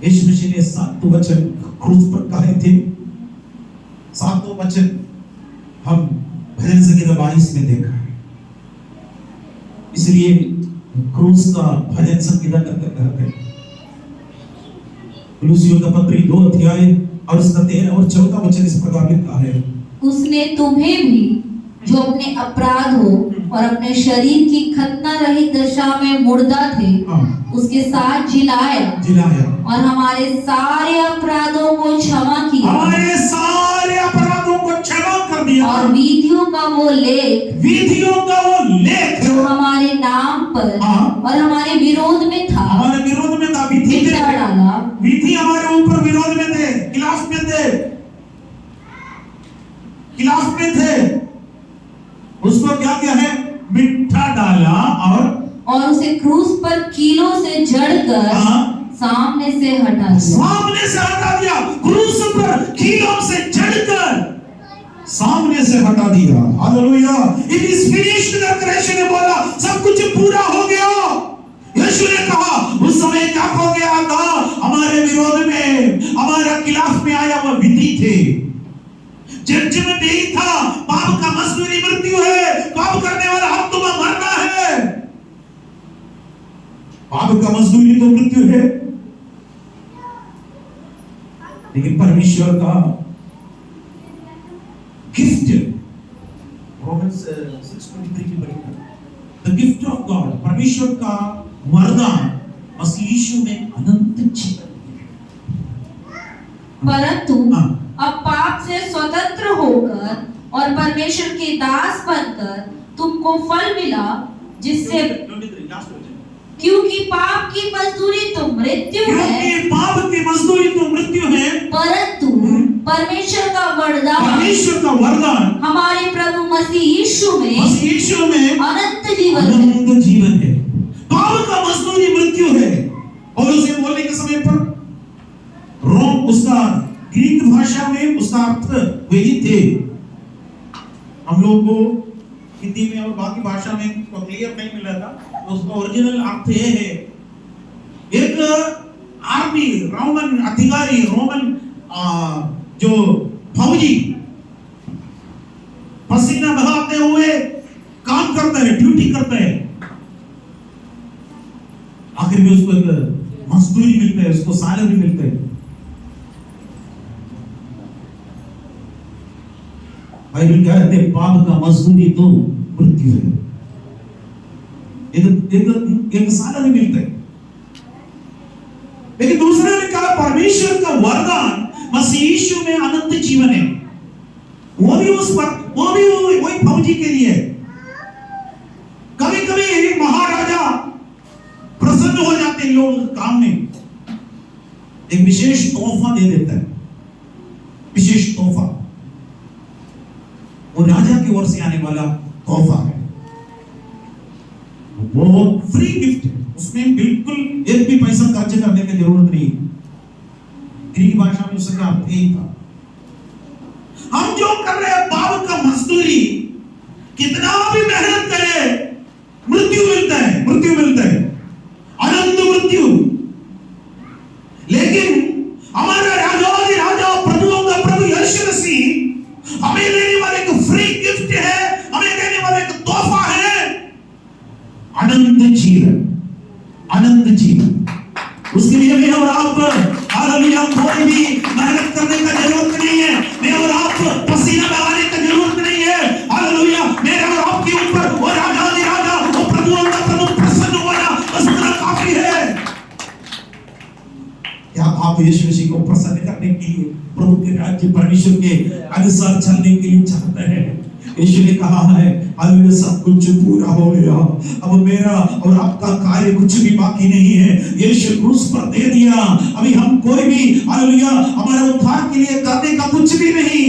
यीशु मसीह ने 7 वचन क्रूस पर कहे थे। 7 वचन हम भजन संगीत 22 में देखा है। इसलिए क्रूस का भजन संगीत करते हैं। कुलुसियों का पत्री 2 अध्याय और उसका 13 और 14 वचन इस प्रकार लिखा है। उसने तुम्हें भी जो अपने अपराधों और अपने शरीर की खतना रहित दशा में मुर्दा थे उसके साथ जिलाया और हमारे सारे अपराधों को क्षमा किया। हमारे सारे अपराधों को क्षमा कर दिया और विधियों का वो लेख जो हमारे नाम पर और हमारे विरोध में था, विधि डाला। विधि हमारे ऊपर विरोध में थे, खिलाफ में थे, उसको क्या है मिठा डाला और उसे क्रूस पर कीलों से जड़कर सामने से हटा दिया। क्रूस पर कीलों से जड़कर सामने से हटा दिया। Hallelujah. It is finished. Yeshu ने बोला सब कुछ पूरा हो गया। यीशु ने कहा उस समय क्या हो गया था, हमारे विरोध में हमारे खिलाफ में आया वह विधि थे, जजमेंट यही था। पाप का मजदूरी मृत्यु है, पाप करने वाला हम तुम्हें मरना है। पाप का मजदूरी तो मृत्यु है, लेकिन परमेश्वर का गिफ्ट रोमन्स 6:23 की पढ़िए। द गिफ्ट ऑफ गॉड, परमेश्वर का वरदान मसीह यीशु में अनंत जीवन। परंतु अब पाप से स्वतंत्र होकर और परमेश्वर के दास बनकर तुमको फल मिला, जिससे क्योंकि पाप की मजदूरी तो मृत्यु है, परंतु परमेश्वर का वरदान हमारे प्रभु मसीह यीशु में अनंत जीवन है। पाप का मजदूरी मृत्यु है। और उसे बोलने के समय पर रोम उसका ग्रीक भाषा में उसका अर्थ वही थे। हम लोग को हिंदी में और बाकी भाषा में तो क्लियर नहीं मिल रहा था। तो उसका ओरिजिनल अर्थ ये है, एक आर्मी रोमन अधिकारी, रोमन जो फौजी पसीना बहाते हुए काम करता है, ड्यूटी करता है, आखिर में उसको एक मजदूरी मिलता है, उसको सैलरी मिलता है। बाइबल कहते हैं पाप का मजदूरी तो मृत्यु है। एक सैलरी मिलता है, लेकिन दूसरे ने कहा परमेश्वर का वरदान मसीह यीशु में अनंत जीवन है। वो भी वही फौजी के लिए। कभी कभी महाराजा प्रसन्न हो जाते हैं लोग काम में, एक विशेष तोहफा दे देता है, विशेष तोहफा। वो राजा की ओर से आने वाला तोहफा है, वो फ्री गिफ्ट है, उसमें बिल्कुल एक भी पैसा खर्च करने की जरूरत नहीं। ग्रीक भाषा में उसका अर्थ यही था। हम जो कर रहे हैं पाप का मजदूरी, कितना भी मेहनत करे मृत्यु मिलता है, अनंत मृत्यु। लेकिन हमारा राजा प्रभुओं का प्रभु यीशु मसीह हमें देने वाले एक फ्री गिफ्ट है, हमें देने वाला एक तोहफा है, अनंत जीवन। उसके लिए हालेलुया कोई भी मेहनत करने का जरूरत नहीं है, मैं और आप पसीना बहाने का जरूरत नहीं है। हालेलुया मेरे और आपके ऊपर वो राजा वो प्रभुओं का प्रभु प्रसन्न होना बस इतना काफी है। क्या आप यीशु मसीह को प्रसन्न करने के लिए प्रभु के राज्य परमेश्वर के अनुसार चलने के लिए चाहते हैं? यीशु ने कहा है हालेलुया सब कुछ पूरा हो गया, अब मेरा और आपका कार्य कुछ भी बाकी नहीं है। यीशु क्रूस पर दे दिया, अभी हम कोई भी हालेलुया हमारे उद्धार के लिए करने का कुछ भी नहीं,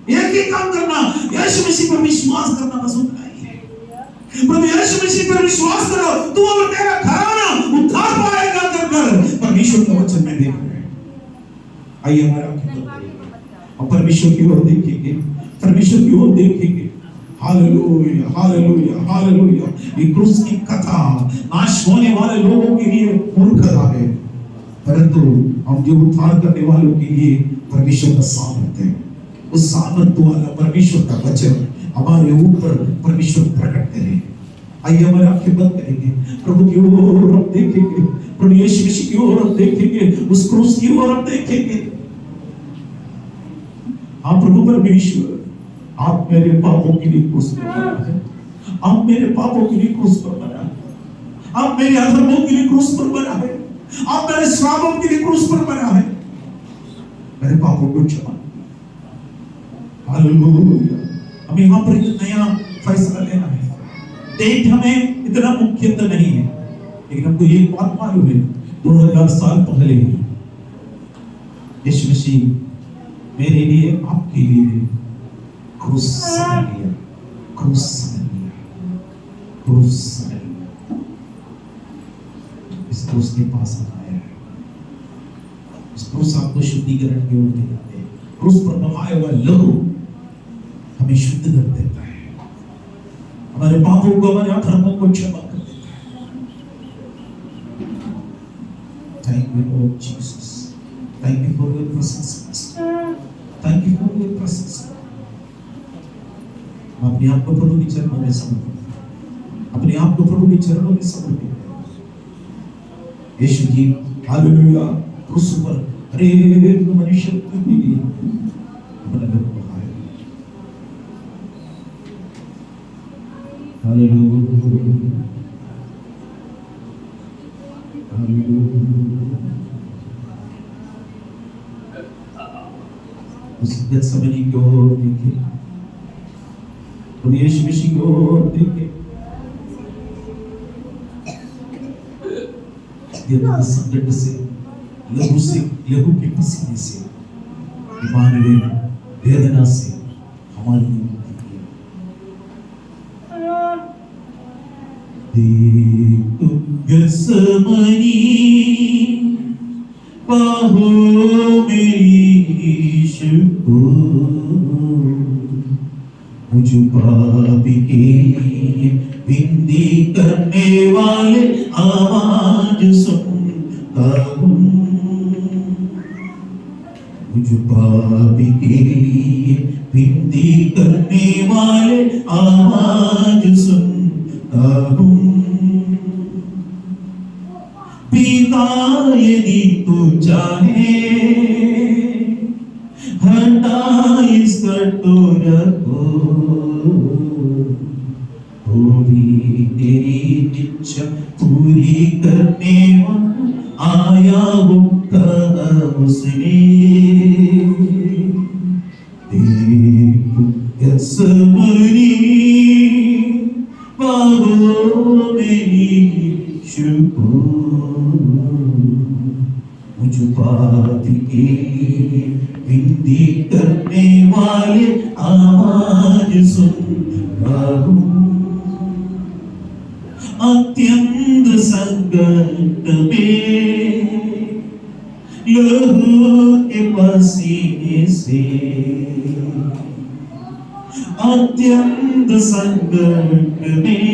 एक ही काम करना, यीशु मसीह पर विश्वास करना, बस उतना ही है। प्रभु यीशु मसीह पर विश्वास करो, तू और तेरा घराना उद्धार पाएगा कर परमेश्वर का वचन में देख रहे हैं। आइए हमारा और परमेश्वर की ओर देखेंगे, परमेश्वर की ओर देखेंगे। Hallelujah hallelujah hallelujah. ये क्रूस की कथा नाश होने वाले लोगों के लिए मूर्खता है, परंतु हम जो उद्धार करने वालों के लिए परमेश्वर का सामर्थ है, उस सामर्थ वाला परमेश्वर का वचन हमारे ऊपर परमेश्वर प्रकट करे। आइए हमारे आंखें बंद करेंगे, प्रभु की ओर हम देखेंगे, प्रभु यीशु मसीह की ओर हम देखेंगे, उस क्रूस की ओर हम देखेंगे। हाँ प्रभु परमेश्वर, आप मेरे पापों के लिए क्रूस पर मरा है, आप मेरे पापों के लिए क्रूस पर मरा है, आप मेरे अधर्मों के लिए क्रूस पर मरा है, आप मेरे श्रापों के लिए क्रूस पर मरा है, मेरे पापों को क्षमा। हालेलुया। हमें यहाँ पर एक नया फैसला लेना है। डेट हमें इतना मुख्य तो नहीं है, लेकिन हमको ये बात मालूम है 2000 साल पहले यीशु मसीह मेरे लिए आपके लिए क्रूस सहन लिया, क्रूस सहन लिया, क्रूस सहन लिया। इस क्रूस के पास आया है, इस क्रूस आपको शुद्धिकरण की ओर ले जाते हैं। क्रूस पर बहाया हुआ लहू हमें शुद्ध कर देता है, हमारे पापों को हमारे अधर्मों को क्षमा कर देता है। Thank you Lord Jesus, thank you for your presence, thank you for your presence. अपने आप को प्रभु के चरणों में समर्पित, अपने आप को प्रभु के चरणों में समर्पित करें। यीशु जी हालेलुया क्रूस पर हर एक मनुष्य के लिए अपना लहू बहाया। Hallelujah hallelujah. उस गत्सेमनी की ओर देखे, यीशु मसीह की ओर देखे, संकट से लहू के पसीने से इमानुएल वेदना से हमारी मुक्ति किया। गत्सेमनी पाहो मेरी यीशु को, मुझ पापी के लिए विनती करने वाले आवाज सुनता हूँ, मुझ पापी के लिए विनती करने वाले आवाज सुनता हूँ। पिता यदि तू चाहे हटा इस कटोरा को, वो भी तेरी इच्छा पूरी करने आया वो कहा उसने। देख गत्सेमनी पाहो मेरी यीशु को, मुझ पापी के लिए विनती करने वाले आवाज सुनता हूँ। अत्यंत संकट में लहू के पसीने से, अत्यंत संकट में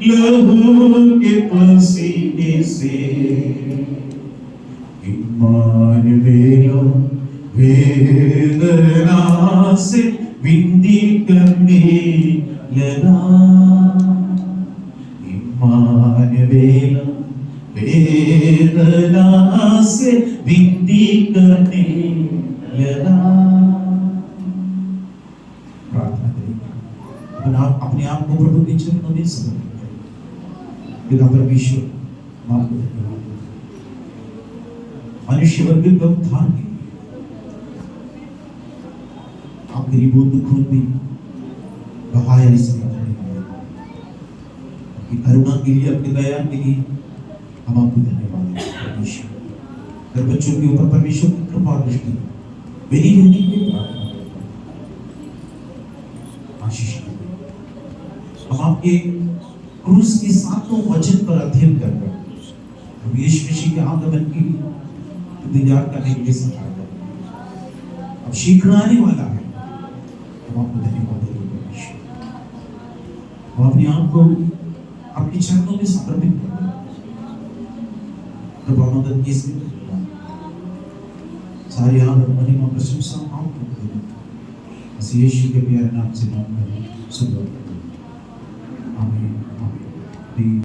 लहू के पसीने से, इम्मानुएल वेदना से विनती करने लगा। इम्मानुएल वेदना से विनती करने लगा। प्रार्थना करेंगे, अपने आप को प्रभु के चरणों में समर्पित करें। पिता परमेश्वर, माफ करें, मनुष्य वर्ग के उद्धार के लिए आप गरीबों दुखों में बहाया इसलिए आपकी करुणा के लिए, आपकी दया के लिए हम आपको धन्यवाद देते हैं परमेश्वर। हर बच्चों के ऊपर परमेश्वर की कृपा दृष्टि बनी रहने के लिए प्रार्थना करता हूं। आशीष दीजिए। हम आपके क्रूस के सातों वचन पर अध्ययन कर रहे हैं। हम यीशु मसीह के आगमन की इंतजार करने के लिए सहायता करें। अब शीघ्र आने वाला है। हम आपको धन्यवाद देते हैं परमेश्वर। हम अपने आप को आपके चरणों में समर्पित करते हैं। कृपा मदद कीजिए। सारी आदर महिमा प्रशंसा आपको देते हैं। यीशु के प्यारे नाम से मांगते हैं। सब लोग आमीन आमीन।